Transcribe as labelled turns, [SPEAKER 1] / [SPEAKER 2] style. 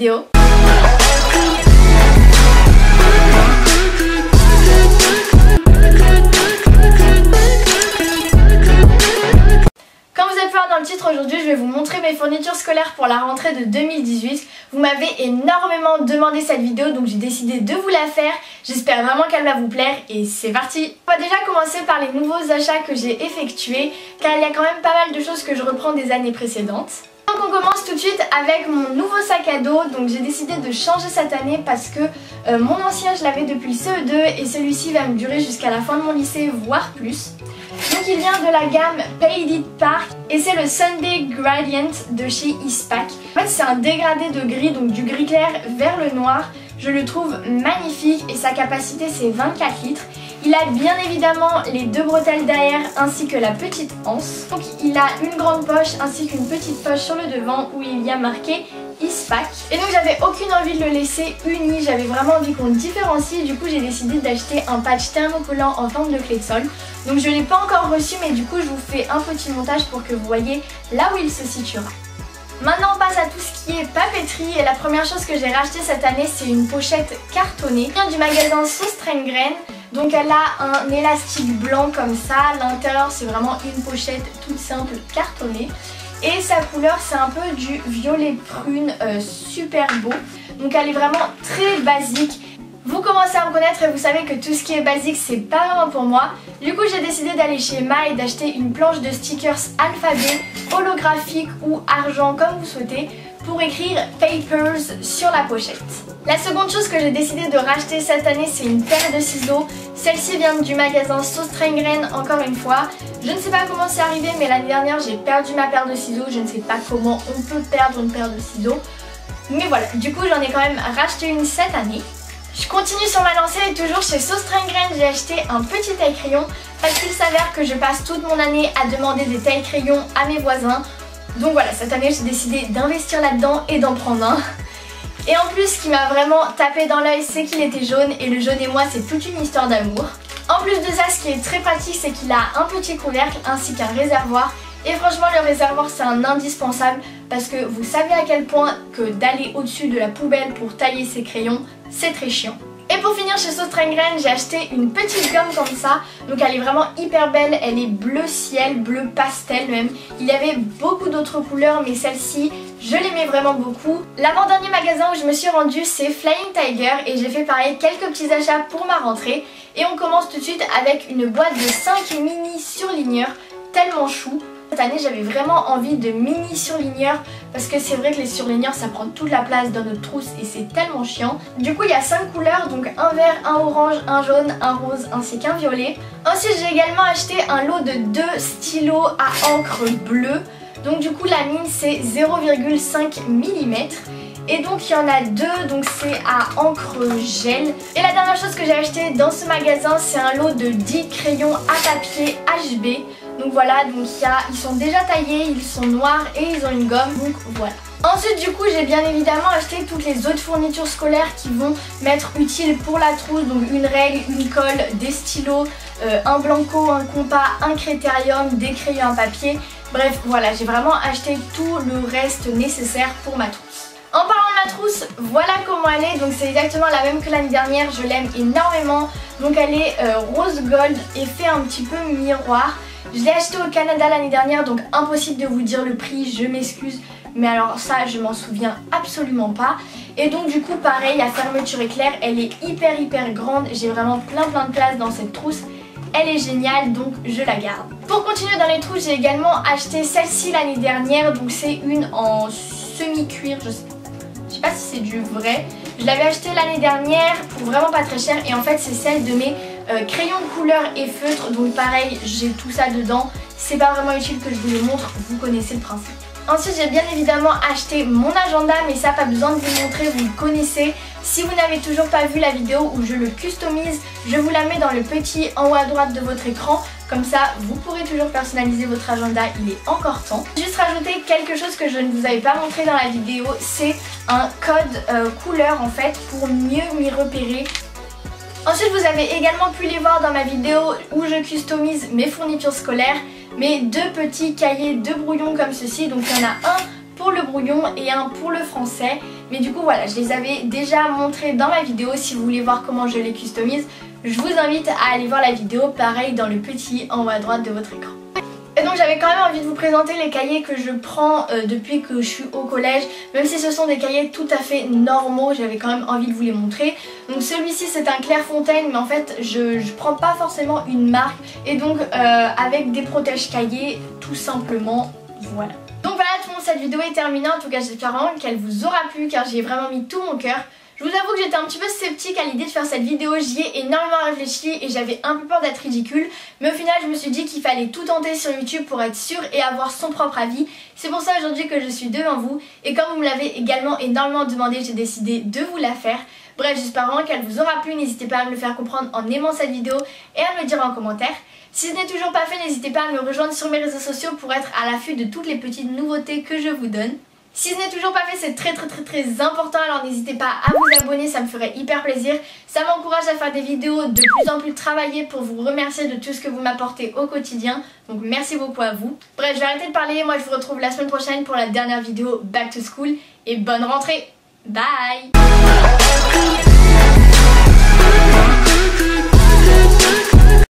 [SPEAKER 1] vidéo. Comme vous avez pu voir dans le titre, aujourd'hui je vais vous montrer mes fournitures scolaires pour la rentrée de 2018. Vous m'avez énormément demandé cette vidéo, donc j'ai décidé de vous la faire. J'espère vraiment qu'elle va vous plaire et c'est parti. On va déjà commencer par les nouveaux achats que j'ai effectués, car il y a quand même pas mal de choses que je reprends des années précédentes. Donc on commence tout de suite avec mon nouveau sac à dos. Donc j'ai décidé de changer cette année parce que mon ancien je l'avais depuis le CE2 et celui-ci va me durer jusqu'à la fin de mon lycée, voire plus. Donc il vient de la gamme Paid It Park et c'est le Sunday Gradient de chez Eastpak. En fait c'est un dégradé de gris, donc du gris clair vers le noir. Je le trouve magnifique et sa capacité c'est 24 litres. Il a bien évidemment les deux bretelles derrière ainsi que la petite anse. Donc il a une grande poche ainsi qu'une petite poche sur le devant où il y a marqué Eastpak. Et donc j'avais aucune envie de le laisser uni, j'avais vraiment envie qu'on le différencie. Du coup j'ai décidé d'acheter un patch thermocollant en forme de clé de sol. Donc je ne l'ai pas encore reçu, mais du coup je vous fais un petit montage pour que vous voyez là où il se situera. Maintenant on passe à tout ce qui est papeterie et la première chose que j'ai racheté cette année c'est une pochette cartonnée. Elle vient du magasin Sauce Train-Graine. Donc elle a un élastique blanc comme ça, l'intérieur c'est vraiment une pochette toute simple cartonnée. Et sa couleur c'est un peu du violet prune super beau. Donc elle est vraiment très basique. Vous commencez à me connaître et vous savez que tout ce qui est basique c'est pas vraiment pour moi. Du coup j'ai décidé d'aller chez Emma et d'acheter une planche de stickers alphabet, holographique ou argent comme vous souhaitez, pour écrire Papers sur la pochette. La seconde chose que j'ai décidé de racheter cette année c'est une paire de ciseaux. Celle-ci vient du magasin Sauce Train-Graine encore une fois. Je ne sais pas comment c'est arrivé mais l'année dernière j'ai perdu ma paire de ciseaux. Je ne sais pas comment on peut perdre une paire de ciseaux. Mais voilà, du coup j'en ai quand même racheté une cette année. Je continue sur ma lancée et toujours chez Sauce Train-Graine j'ai acheté un petit taille-crayon parce qu'il s'avère que je passe toute mon année à demander des taille-crayons à mes voisins. Donc voilà, cette année j'ai décidé d'investir là-dedans et d'en prendre un. Et en plus ce qui m'a vraiment tapé dans l'œil c'est qu'il était jaune et le jaune et moi c'est toute une histoire d'amour. En plus de ça ce qui est très pratique c'est qu'il a un petit couvercle ainsi qu'un réservoir. Et franchement le réservoir c'est un indispensable parce que vous savez à quel point que d'aller au-dessus de la poubelle pour tailler ses crayons c'est très chiant. Et pour finir chez Sauce Train-Graine j'ai acheté une petite gomme comme ça. Donc elle est vraiment hyper belle, elle est bleu ciel, bleu pastel même. Il y avait beaucoup d'autres couleurs mais celle-ci je l'aimais vraiment beaucoup. L'avant-dernier magasin où je me suis rendue c'est Flying Tiger et j'ai fait pareil quelques petits achats pour ma rentrée. Et on commence tout de suite avec une boîte de 5 mini surligneurs tellement chou. Cette année j'avais vraiment envie de mini surligneurs parce que c'est vrai que les surligneurs ça prend toute la place dans notre trousse et c'est tellement chiant. Du coup il y a 5 couleurs, donc un vert, un orange, un jaune, un rose ainsi qu'un violet. Ensuite j'ai également acheté un lot de 2 stylos à encre bleue. Donc du coup la mine c'est 0,5 mm. Et donc il y en a 2, donc c'est à encre gel. Et la dernière chose que j'ai acheté dans ce magasin c'est un lot de 10 crayons à papier HB. Donc voilà, donc ils sont déjà taillés, ils sont noirs et ils ont une gomme, donc voilà. Ensuite du coup j'ai bien évidemment acheté toutes les autres fournitures scolaires qui vont m'être utiles pour la trousse. Donc une règle, une colle, des stylos, un blanco, un compas, un critérium, des crayons à papier. Bref voilà, j'ai vraiment acheté tout le reste nécessaire pour ma trousse. En parlant de ma trousse, voilà comment elle est. Donc c'est exactement la même que l'année dernière, je l'aime énormément. Donc elle est rose gold et fait un petit peu miroir. Je l'ai acheté au Canada l'année dernière, donc impossible de vous dire le prix, je m'excuse. Mais alors ça, je m'en souviens absolument pas. Et donc du coup, pareil, à fermeture éclair, elle est hyper grande. J'ai vraiment plein de place dans cette trousse. Elle est géniale, donc je la garde. Pour continuer dans les trousses, j'ai également acheté celle-ci l'année dernière. Donc c'est une en semi-cuir, je sais pas si c'est du vrai. Je l'avais acheté l'année dernière pour vraiment pas très cher. Et en fait, c'est celle de mes crayons de couleur et feutres. Donc pareil, j'ai tout ça dedans. C'est pas vraiment utile que je vous le montre, vous connaissez le principe. Ensuite j'ai bien évidemment acheté mon agenda, mais ça pas besoin de vous le montrer, vous le connaissez. Si vous n'avez toujours pas vu la vidéo où je le customise, je vous la mets dans le petit en haut à droite de votre écran. Comme ça vous pourrez toujours personnaliser votre agenda, il est encore temps. Juste rajouter quelque chose que je ne vous avais pas montré dans la vidéo, c'est un code couleur en fait pour mieux m'y repérer. Ensuite vous avez également pu les voir dans ma vidéo où je customise mes fournitures scolaires. Mes deux petits cahiers de brouillon comme ceci, donc il y en a un pour le brouillon et un pour le français. Mais du coup voilà, je les avais déjà montrés dans ma vidéo. Si vous voulez voir comment je les customise, je vous invite à aller voir la vidéo, pareil dans le petit en haut à droite de votre écran. Et donc j'avais quand même envie de vous présenter les cahiers que je prends depuis que je suis au collège. Même si ce sont des cahiers tout à fait normaux, j'avais quand même envie de vous les montrer. Donc celui-ci c'est un Clairefontaine, mais en fait je prends pas forcément une marque. Et donc avec des protège cahiers tout simplement, voilà. Donc voilà tout le monde, cette vidéo est terminée. En tout cas j'espère vraiment qu'elle vous aura plu car j'y ai vraiment mis tout mon cœur. Je vous avoue que j'étais un petit peu sceptique à l'idée de faire cette vidéo, j'y ai énormément réfléchi et j'avais un peu peur d'être ridicule. Mais au final je me suis dit qu'il fallait tout tenter sur YouTube pour être sûr et avoir son propre avis. C'est pour ça aujourd'hui que je suis devant vous et comme vous me l'avez également énormément demandé, j'ai décidé de vous la faire. Bref, j'espère vraiment qu'elle vous aura plu, n'hésitez pas à me le faire comprendre en aimant cette vidéo et à me le dire en commentaire. Si ce n'est toujours pas fait, n'hésitez pas à me rejoindre sur mes réseaux sociaux pour être à l'affût de toutes les petites nouveautés que je vous donne. Si ce n'est toujours pas fait, c'est très important, alors n'hésitez pas à vous abonner, ça me ferait hyper plaisir. Ça m'encourage à faire des vidéos de plus en plus travaillées pour vous remercier de tout ce que vous m'apportez au quotidien. Donc merci beaucoup à vous. Bref, je vais arrêter de parler, moi je vous retrouve la semaine prochaine pour la dernière vidéo Back to School et bonne rentrée. Bye.